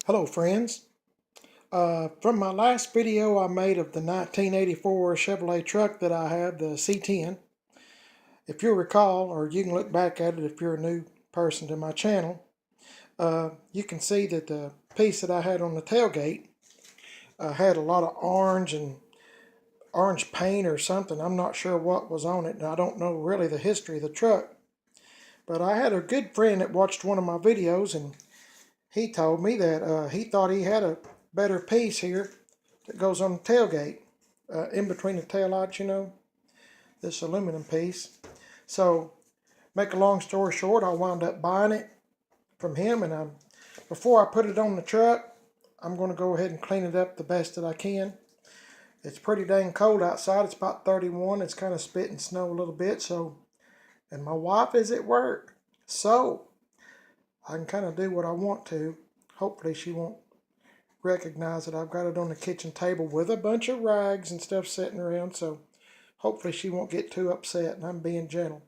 Hello friends. From my last video I made of the 1984 Chevrolet truck that I have, the C10. If you'll recall, or you can look back at it if you're a new person to my channel, you can see that the piece that I had on the tailgate had a lot of orange and orange paint or something. I'm not sure what was on it, and I don't know really the history of the truck. But I had a good friend that watched one of my videos, and he told me that he thought he had a better piece here that goes on the tailgate, in between the taillights, this aluminum piece. So, make a long story short, I wound up buying it from him, and before I put it on the truck, I'm going to go ahead and clean it up the best that I can. It's pretty dang cold outside. It's about 31. It's kind of spitting snow a little bit, and my wife is at work, so I can kind of do what I want to. Hopefully she won't recognize that I've got it on the kitchen table with a bunch of rags and stuff sitting around, so hopefully she won't get too upset, and I'm being gentle.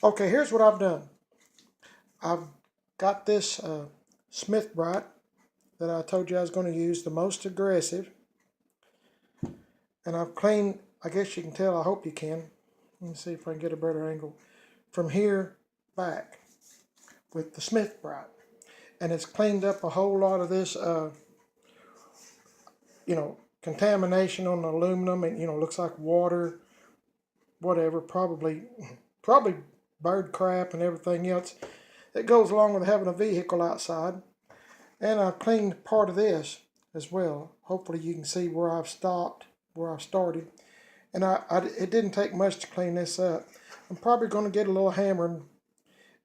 Okay, here's what I've done. I've got this Smithbrite that I told you I was going to use, the most aggressive, and I've cleaned, I guess you can tell, I hope you can. Let me see if I can get a better angle, from here back with the Smithbrite. And it's cleaned up a whole lot of this contamination on the aluminum, and looks like water, whatever, probably bird crap and everything else that goes along with having a vehicle outside. And I've cleaned part of this as well. Hopefully you can see where I've stopped, where I've started. And it didn't take much to clean this up. I'm probably going to get a little hammer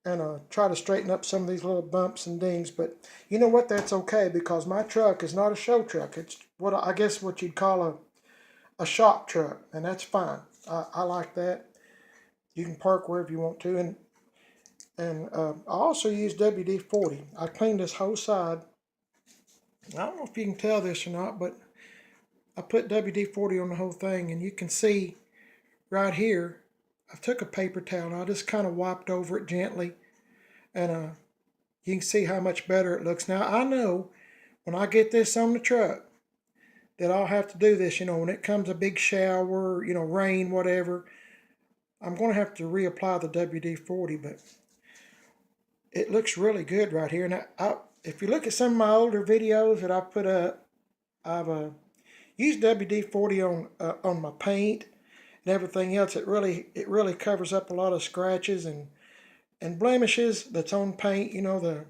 and try to straighten up some of these little bumps and dings, but you know what, that's okay, because my truck is not a show truck. It's I guess what you'd call a shop truck, and that's fine. I like that. You can park wherever you want to, and I also use WD-40. I cleaned this whole side. I don't know if you can tell this or not, but I put WD-40 on the whole thing, and you can see right here, I took a paper towel and I just kind of wiped over it gently, and you can see how much better it looks. Now, I know when I get this on the truck that I'll have to do this, when it comes a big shower, rain, whatever, I'm going to have to reapply the WD-40, but it looks really good right here. And if you look at some of my older videos that I've put up, I've used WD-40 on my paint and everything else. It really covers up a lot of scratches and blemishes that's on paint. The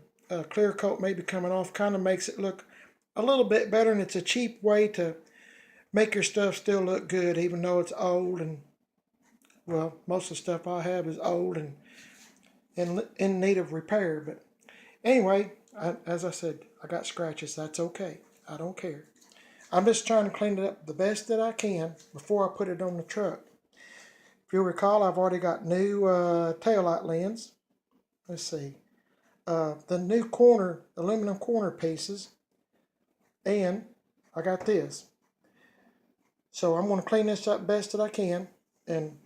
clear coat maybe coming off kind of makes it look a little bit better, and it's a cheap way to make your stuff still look good, even though it's old. And well, most of the stuff I have is old and in need of repair. But anyway, as I said, I got scratches. That's okay. I don't care. I'm just trying to clean it up the best that I can before I put it on the truck. If you'll recall, I've already got new taillight lens. Let's see. The new aluminum corner pieces. And I got this. So I'm going to clean this up best that I can, and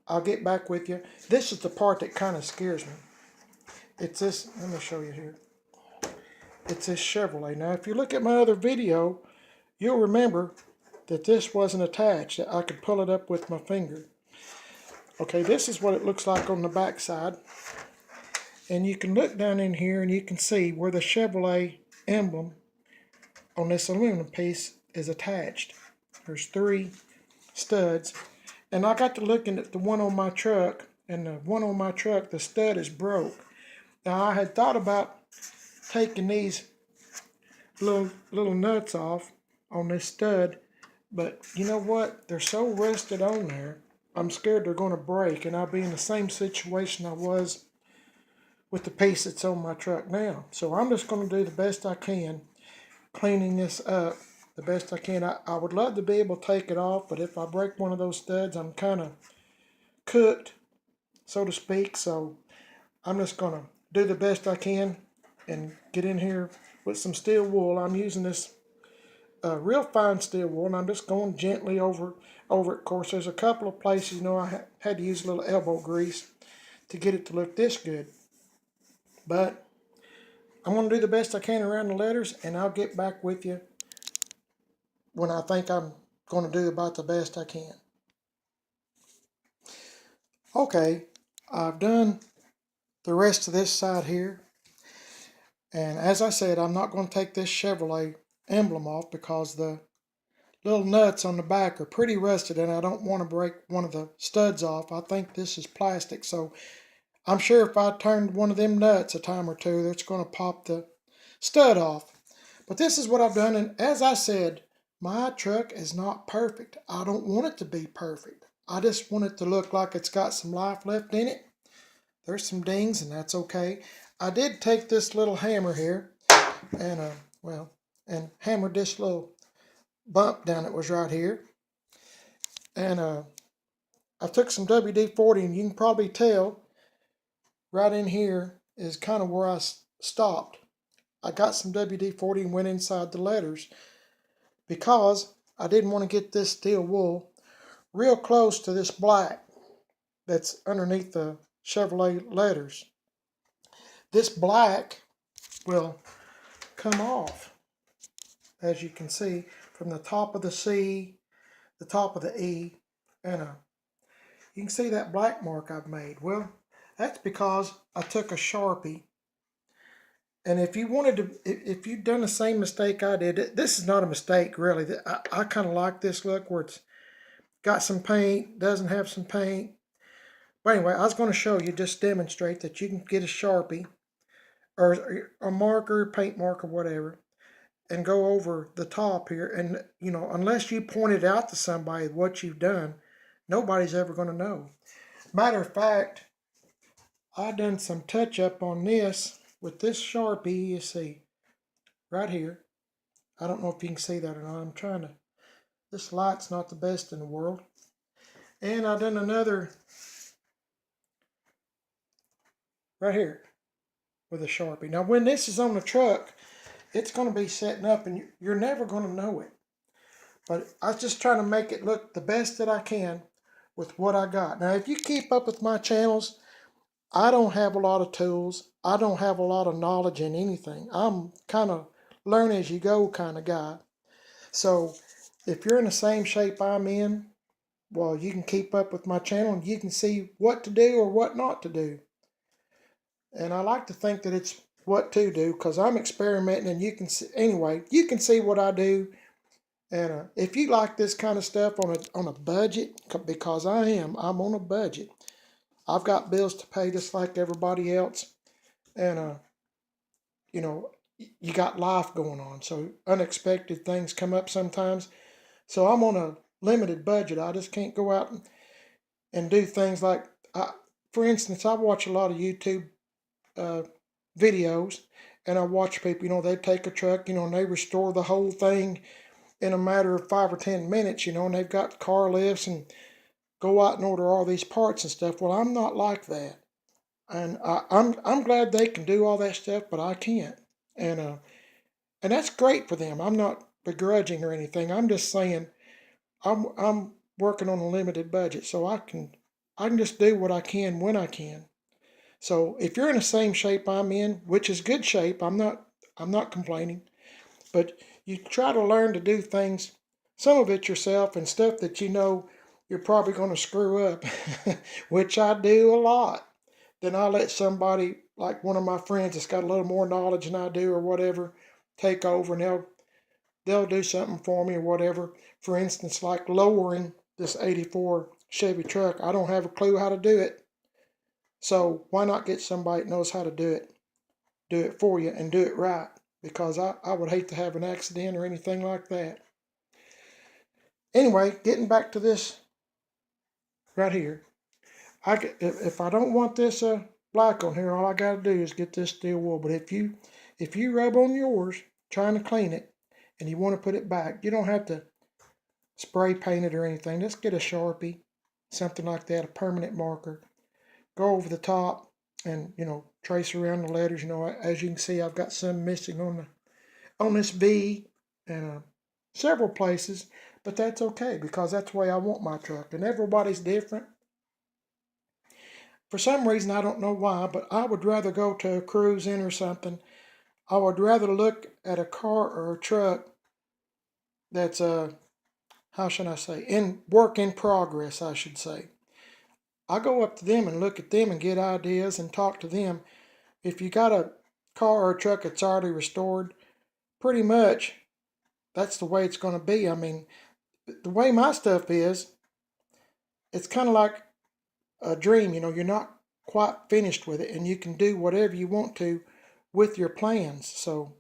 I'll get back with you. This is the part that kind of scares me. It's this, let me show you here. It's this Chevrolet. Now, if you look at my other video, you'll remember that this wasn't attached, that I could pull it up with my finger. Okay, this is what it looks like on the back side. And you can look down in here and you can see where the Chevrolet emblem on this aluminum piece is attached. There's 3 studs. And I got to looking at the one on my truck, and the one on my truck, the stud is broke. Now, I had thought about taking these little nuts off on this stud, but you know what? They're so rusted on there, I'm scared they're going to break, and I'll be in the same situation I was with the piece that's on my truck now. So I'm just going to do the best I can, cleaning this up the best I can. I would love to be able to take it off, but if I break one of those studs, I'm kind of cooked, so to speak. So I'm just going to do the best I can and get in here with some steel wool. I'm using this real fine steel wool, and I'm just going gently over it. Of course, there's a couple of places, I had to use a little elbow grease to get it to look this good. But, I'm going to do the best I can around the letters, and I'll get back with you when I think I'm going to do about the best I can. Okay, I've done the rest of this side here. And as I said, I'm not going to take this Chevrolet emblem off because the little nuts on the back are pretty rusted and I don't want to break one of the studs off. I think this is plastic, so I'm sure if I turned one of them nuts a time or two, it's going to pop the stud off. But this is what I've done, and as I said, my truck is not perfect. I don't want it to be perfect. I just want it to look like it's got some life left in it. There's some dings, and that's okay. I did take this little hammer here and and hammered this little bump down that was right here. And I took some WD-40, and you can probably tell right in here is kind of where I stopped. I got some WD-40 and went inside the letters because I didn't want to get this steel wool real close to this black that's underneath the Chevrolet letters. This black will come off, as you can see, from the top of the C, the top of the E, and you can see that black mark I've made. Well, that's because I took a Sharpie. And if you wanted to, if you've done the same mistake I did, this is not a mistake really. I kind of like this look where it's got some paint, doesn't have some paint. But anyway, I was going to show you, just demonstrate that you can get a Sharpie or a marker, paint marker, whatever, and go over the top here. And, you know, unless you point it out to somebody what you've done, nobody's ever going to know. Matter of fact, I done some touch up on this with this Sharpie, you see, right here. I don't know if you can see that or not. I'm trying to, this light's not the best in the world. And I done another right here with a Sharpie. Now when this is on the truck, it's going to be setting up and you're never going to know it. But I was just trying to make it look the best that I can with what I got. Now if you keep up with my channels, I don't have a lot of tools. I don't have a lot of knowledge in anything. I'm kind of learn as you go kind of guy. So if you're in the same shape I'm in, well, you can keep up with my channel and you can see what to do or what not to do. And I like to think that it's what to do because I'm experimenting and you can see, anyway, you can see what I do. And if you like this kind of stuff on a budget, because I'm on a budget. I've got bills to pay just like everybody else. And, you know, you got life going on. So unexpected things come up sometimes. So I'm on a limited budget. I just can't go out and do things like, for instance, I watch a lot of YouTube videos. And I watch people, you know, they take a truck, you know, and they restore the whole thing in a matter of 5 or 10 minutes, you know, and they've got car lifts and go out and order all these parts and stuff. Well, I'm not like that. And I'm glad they can do all that stuff, but I can't. And that's great for them. I'm not begrudging or anything. I'm just saying I'm working on a limited budget, so I can just do what I can when I can. So if you're in the same shape I'm in, which is good shape, I'm not complaining, but you try to learn to do things, some of it yourself and stuff that you know you're probably going to screw up, which I do a lot. Then I let somebody, like one of my friends that's got a little more knowledge than I do or whatever, take over and they'll do something for me or whatever. For instance, like lowering this 84 Chevy truck. I don't have a clue how to do it. So why not get somebody that knows how to do it for you and do it right? Because I would hate to have an accident or anything like that. Anyway, getting back to this right here. If I don't want this black on here, all I got to do is get this steel wool. But if you rub on yours trying to clean it and you want to put it back, you don't have to spray paint it or anything. Just get a Sharpie, something like that, a permanent marker. Go over the top and, you know, trace around the letters. You know, as you can see, I've got some missing on this V and several places, but that's okay because that's the way I want my truck. And everybody's different. For some reason, I don't know why, but I would rather go to a cruise in or something I would rather look at a car or a truck that's how should I say, in work in progress, I should say. I go up to them and look at them and get ideas and talk to them. If you got a car or a truck that's already restored, pretty much that's the way it's going to be. I mean, the way my stuff is, it's kind of like a dream. You're not quite finished with it, and you can do whatever you want to with your plans. So,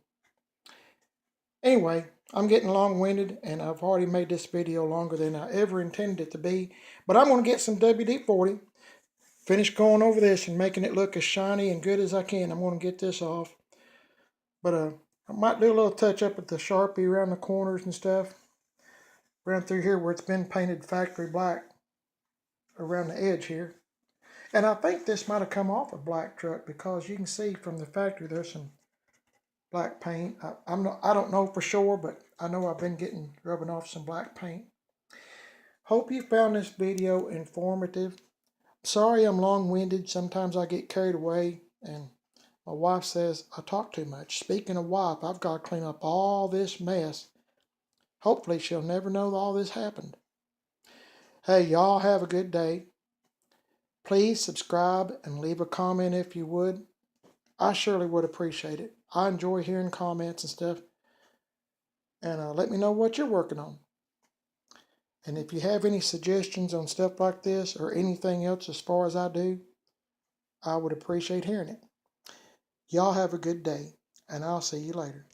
anyway, I'm getting long-winded, and I've already made this video longer than I ever intended it to be. But I'm going to get some WD-40, finish going over this and making it look as shiny and good as I can. I'm going to get this off. But I might do a little touch-up with the Sharpie around the corners and stuff. Around through here where it's been painted factory black around the edge here. And I think this might have come off a black truck because you can see from the factory there's some black paint. I don't know for sure, but I know I've been rubbing off some black paint. Hope you found this video informative. Sorry I'm long-winded. Sometimes I get carried away and my wife says I talk too much. Speaking of wife, I've got to clean up all this mess. Hopefully she'll never know all this happened. Hey, y'all have a good day. Please subscribe and leave a comment if you would. I surely would appreciate it. I enjoy hearing comments and stuff. And let me know what you're working on. And if you have any suggestions on stuff like this or anything else as far as I do, I would appreciate hearing it. Y'all have a good day, and I'll see you later.